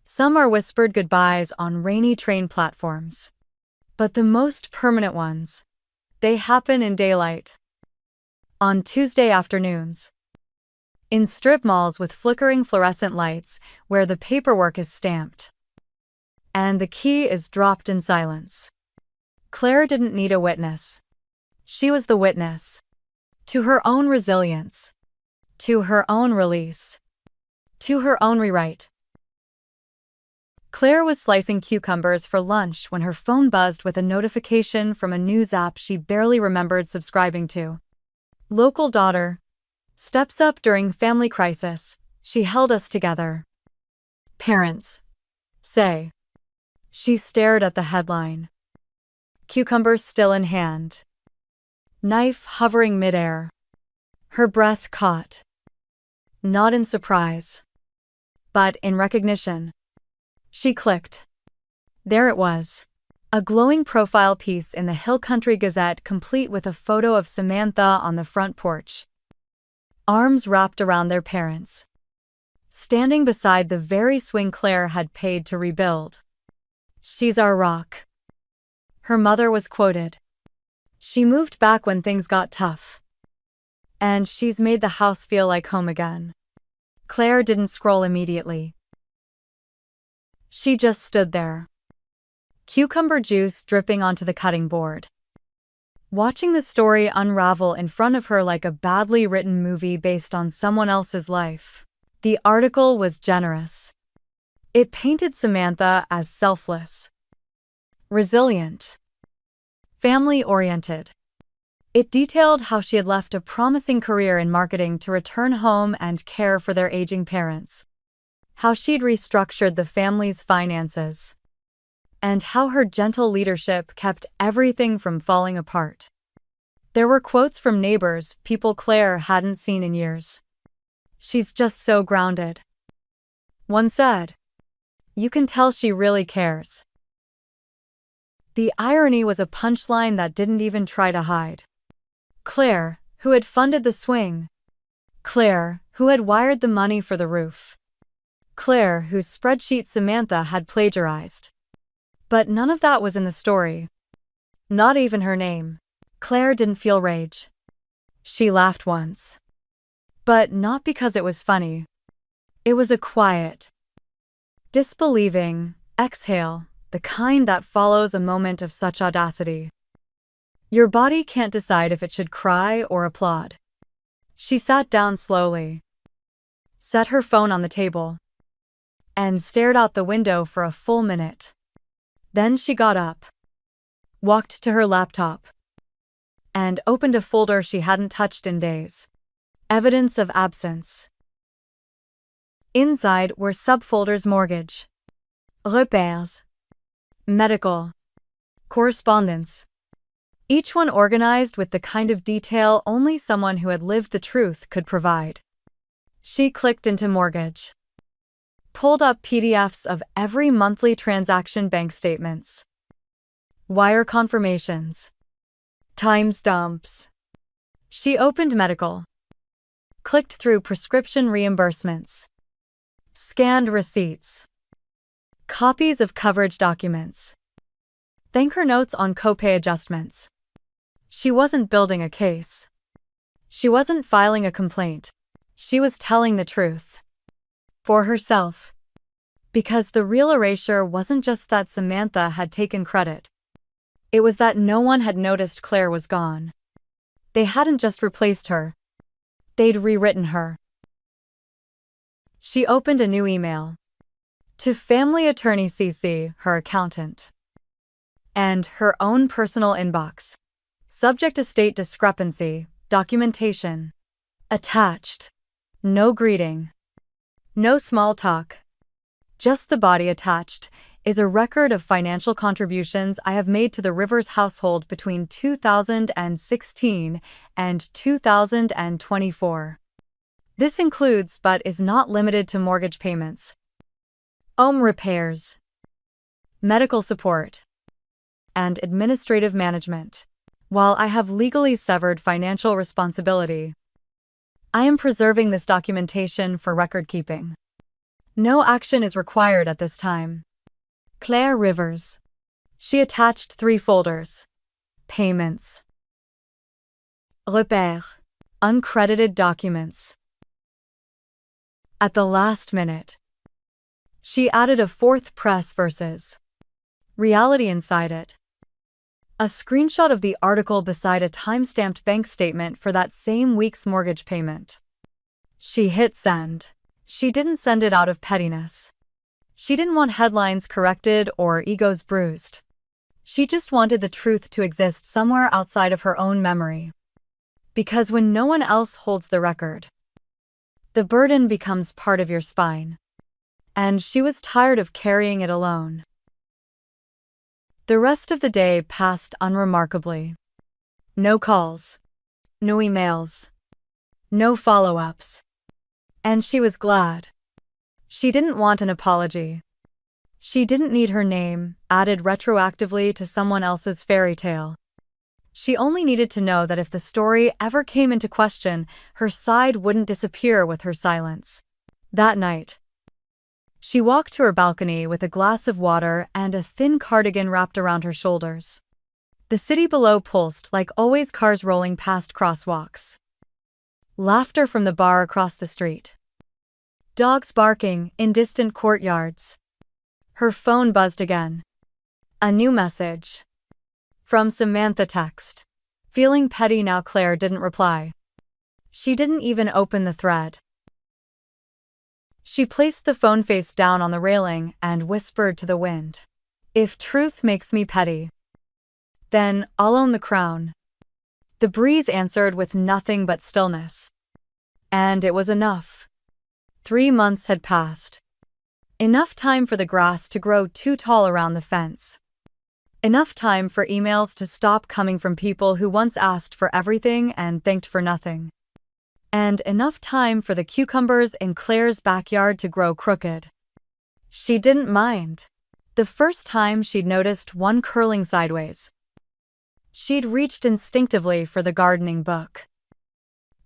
Speaker 1: Some are whispered goodbyes on rainy train platforms. But the most permanent ones, they happen in daylight. On Tuesday afternoons. In strip malls with flickering fluorescent lights where the paperwork is stamped. And the key is dropped in silence. Claire didn't need a witness. She was the witness. To her own resilience. To her own release. To her own rewrite. Claire was slicing cucumbers for lunch when her phone buzzed with a notification from a news app she barely remembered subscribing to. Local daughter. Steps up during family crisis. She held us together. Parents. Say. She stared at the headline. Cucumbers still in hand. Knife hovering midair. Her breath caught. Not in surprise, but in recognition. She clicked. There it was. A glowing profile piece in the Hill Country Gazette, complete with a photo of Samantha on the front porch. Arms wrapped around their parents. Standing beside the very swing Claire had paid to rebuild. She's our rock. Her mother was quoted. She moved back when things got tough. And she's made the house feel like home again. Claire didn't scroll immediately. She just stood there. cucumber juice dripping onto the cutting board. Watching the story unravel in front of her like a badly written movie based on someone else's life. The article was generous. It painted Samantha as selfless, resilient, family-oriented. It detailed how she had left a promising career in marketing to return home and care for their aging parents, how she'd restructured the family's finances, and how her gentle leadership kept everything from falling apart. There were quotes from neighbors, people Claire hadn't seen in years. "She's just so grounded." One said, "You can tell she really cares." The irony was a punchline that didn't even try to hide. Claire, who had funded the swing. Claire, who had wired the money for the roof. Claire, whose spreadsheet Samantha had plagiarized. But none of that was in the story. Not even her name. Claire didn't feel rage. She laughed once. But not because it was funny. It was a quiet, disbelieving exhale, the kind that follows a moment of such audacity. Your body can't decide if it should cry or applaud. She sat down slowly, set her phone on the table, and stared out the window for a full minute. Then she got up, walked to her laptop, and opened a folder she hadn't touched in days. Evidence of absence. Inside were subfolders: mortgage, repairs, medical, correspondence. Each one organized with the kind of detail only someone who had lived the truth could provide. She clicked into mortgage, pulled up PDFs of every monthly transaction, bank statements, wire confirmations, timestamps. She opened medical, clicked through prescription reimbursements, scanned receipts, copies of coverage documents, thank-her notes on copay adjustments. She wasn't building a case. She wasn't filing a complaint. She was telling the truth. For herself. Because the real erasure wasn't just that Samantha had taken credit. It was that no one had noticed Claire was gone. They hadn't just replaced her. They'd rewritten her. She opened a new email. To family attorney CC, her accountant. And her own personal inbox. Subject: estate discrepancy, documentation. Attached. No greeting. No small talk. Just the body. Attached is a record of financial contributions I have made to the Rivers household between 2016 and 2024. This includes but is not limited to mortgage payments, home repairs, medical support, and administrative management. While I have legally severed financial responsibility, I am preserving this documentation for record-keeping. No action is required at this time. Claire Rivers. She attached 3 folders. Payments. Repairs. Uncredited documents. At the last minute, she added a 4th press versus reality inside it. A screenshot of the article beside a time-stamped bank statement for that same week's mortgage payment. She hit send. She didn't send it out of pettiness. She didn't want headlines corrected or egos bruised. She just wanted the truth to exist somewhere outside of her own memory. Because when no one else holds the record, the burden becomes part of your spine. And she was tired of carrying it alone. The rest of the day passed unremarkably. No calls, no emails, no follow-ups. And she was glad. She didn't want an apology. She didn't need her name added retroactively to someone else's fairy tale. She only needed to know that if the story ever came into question, her side wouldn't disappear with her silence. That night, she walked to her balcony with a glass of water and a thin cardigan wrapped around her shoulders. The city below pulsed like always, cars rolling past crosswalks. Laughter from the bar across the street. Dogs barking in distant courtyards. Her phone buzzed again. A new message. From Samantha text. Feeling petty now, Claire didn't reply. She didn't even open the thread. She placed the phone face down on the railing and whispered to the wind. If truth makes me petty, then I'll own the crown. The breeze answered with nothing but stillness. And it was enough. 3 months had passed. Enough time for the grass to grow too tall around the fence. Enough time for emails to stop coming from people who once asked for everything and thanked for nothing. And enough time for the cucumbers in Claire's backyard to grow crooked. She didn't mind. The first time she'd noticed one curling sideways. She'd reached instinctively for the gardening book.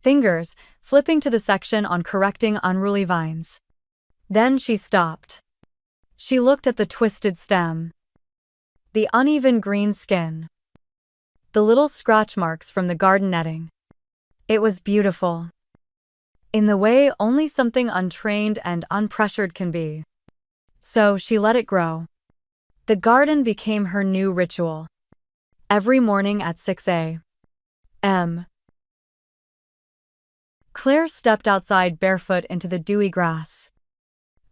Speaker 1: Fingers flipping to the section on correcting unruly vines. Then she stopped. She looked at the twisted stem. The uneven green skin. The little scratch marks from the garden netting. It was beautiful. In the way only something untrained and unpressured can be. So she let it grow. The garden became her new ritual. Every morning at 6 a.m. Claire stepped outside barefoot into the dewy grass.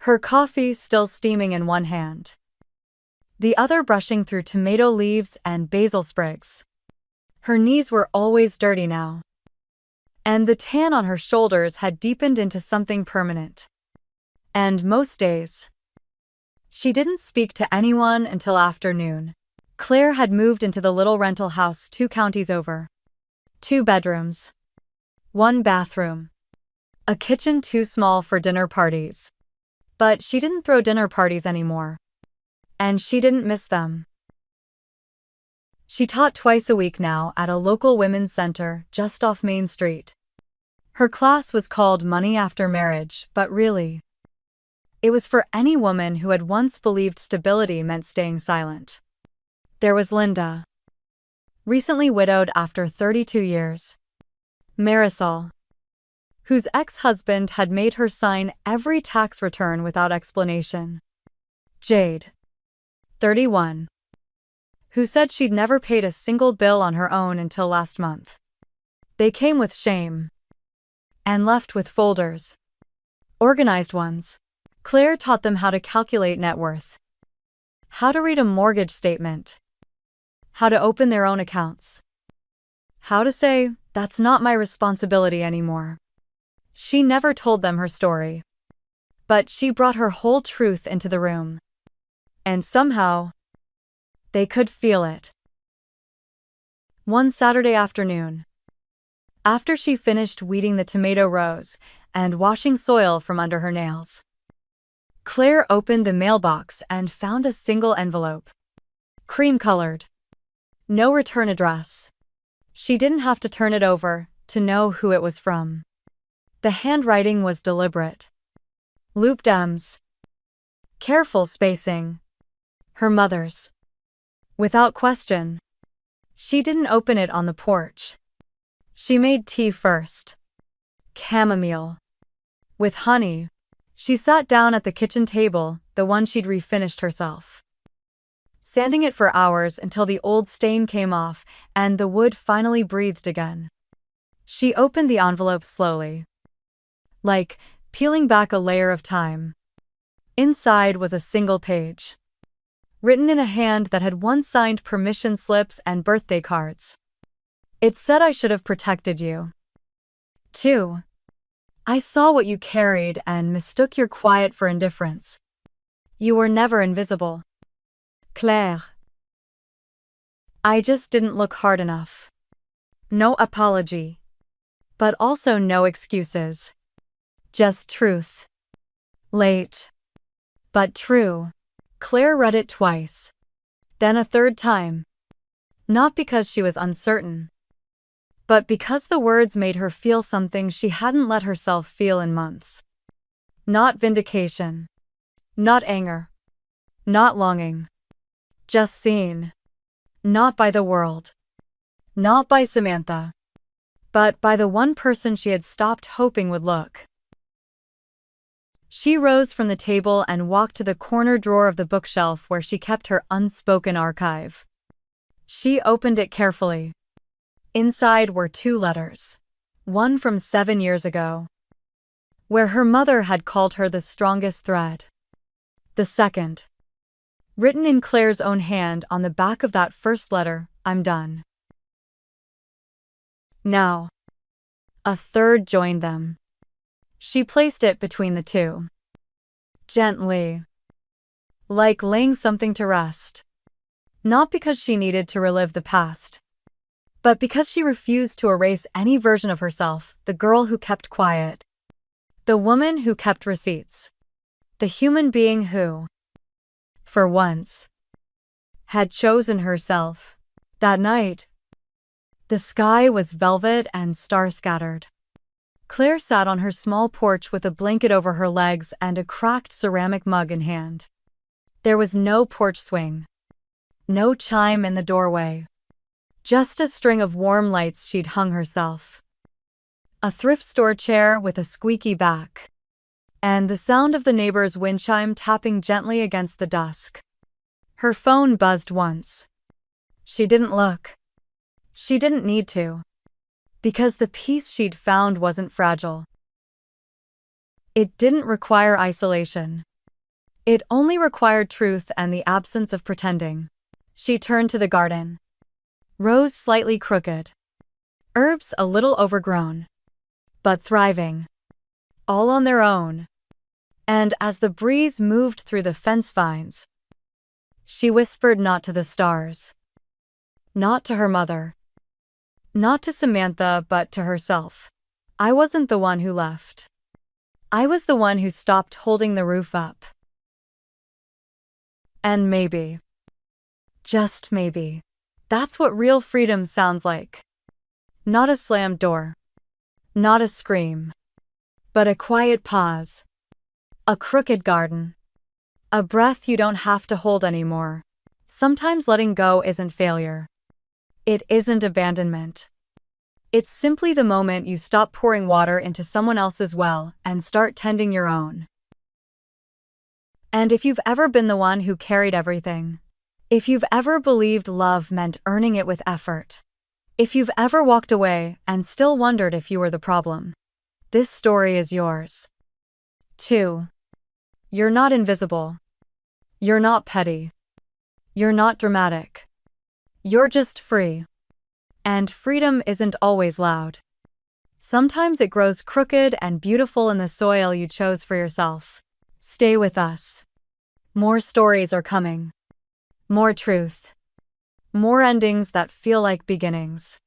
Speaker 1: Her coffee still steaming in one hand. The other brushing through tomato leaves and basil sprigs. Her knees were always dirty now. And the tan on her shoulders had deepened into something permanent. And most days, she didn't speak to anyone until afternoon. Claire had moved into the little rental house 2 counties over. 2 bedrooms. 1 bathroom. A kitchen too small for dinner parties. But she didn't throw dinner parties anymore. And she didn't miss them. She taught twice a week now at a local women's center just off Main Street. Her class was called Money After Marriage, but really, it was for any woman who had once believed stability meant staying silent. There was Linda, recently widowed after 32 years. Marisol, whose ex-husband had made her sign every tax return without explanation. Jade, 31, who said she'd never paid a single bill on her own until last month. They came with shame. And left with folders. Organized ones. Claire taught them how to calculate net worth. How to read a mortgage statement. How to open their own accounts. How to say, that's not my responsibility anymore. She never told them her story. But she brought her whole truth into the room. And somehow, they could feel it. One Saturday afternoon, after she finished weeding the tomato rows and washing soil from under her nails, Claire opened the mailbox and found a single envelope. Cream-colored. No return address. She didn't have to turn it over to know who it was from. The handwriting was deliberate. Looped M's. Careful spacing. Her mother's. Without question. She didn't open it on the porch. She made tea first. Chamomile. With honey. She sat down at the kitchen table, the one she'd refinished herself. Sanding it for hours until the old stain came off and the wood finally breathed again. She opened the envelope slowly. Like peeling back a layer of time. Inside was a single page. Written in a hand that had once signed permission slips and birthday cards. It said, I should have protected you. 2. I saw what you carried and mistook your quiet for indifference. You were never invisible. Claire. I just didn't look hard enough. No apology. But also no excuses. Just truth. Late. But true. Claire read it twice. Then a third time. Not because she was uncertain, but because the words made her feel something she hadn't let herself feel in months. Not vindication. Not anger. Not longing. Just seen. Not by the world. Not by Samantha. But by the one person she had stopped hoping would look. She rose from the table and walked to the corner drawer of the bookshelf where she kept her unspoken archive. She opened it carefully. Inside were 2 letters. One from 7 years ago, where her mother had called her the strongest thread. The second, written in Claire's own hand on the back of that first letter, I'm done. Now, a third joined them. She placed it between the 2. Gently. Like laying something to rest. Not because she needed to relive the past, but because she refused to erase any version of herself, the girl who kept quiet. The woman who kept receipts. The human being who, for once, had chosen herself. That night, the sky was velvet and star-scattered. Claire sat on her small porch with a blanket over her legs and a cracked ceramic mug in hand. There was no porch swing. No chime in the doorway. Just a string of warm lights she'd hung herself. A thrift store chair with a squeaky back. And the sound of the neighbor's wind chime tapping gently against the dusk. Her phone buzzed once. She didn't look. She didn't need to. Because the peace she'd found wasn't fragile. It didn't require isolation. It only required truth and the absence of pretending. She turned to the garden. Rows slightly crooked. Herbs a little overgrown. But thriving. All on their own. And as the breeze moved through the fence vines, she whispered not to the stars. Not to her mother. Not to Samantha, but to herself. I wasn't the one who left. I was the one who stopped holding the roof up. And maybe, just maybe, that's what real freedom sounds like. Not a slammed door. Not a scream. But a quiet pause. A crooked garden. A breath you don't have to hold anymore. Sometimes letting go isn't failure. It isn't abandonment. It's simply the moment you stop pouring water into someone else's well and start tending your own. And if you've ever been the one who carried everything, if you've ever believed love meant earning it with effort, if you've ever walked away and still wondered if you were the problem, this story is yours. 2. You're not invisible. You're not petty. You're not dramatic. You're just free. And freedom isn't always loud. Sometimes it grows crooked and beautiful in the soil you chose for yourself. Stay with us. More stories are coming. More truth. More endings that feel like beginnings.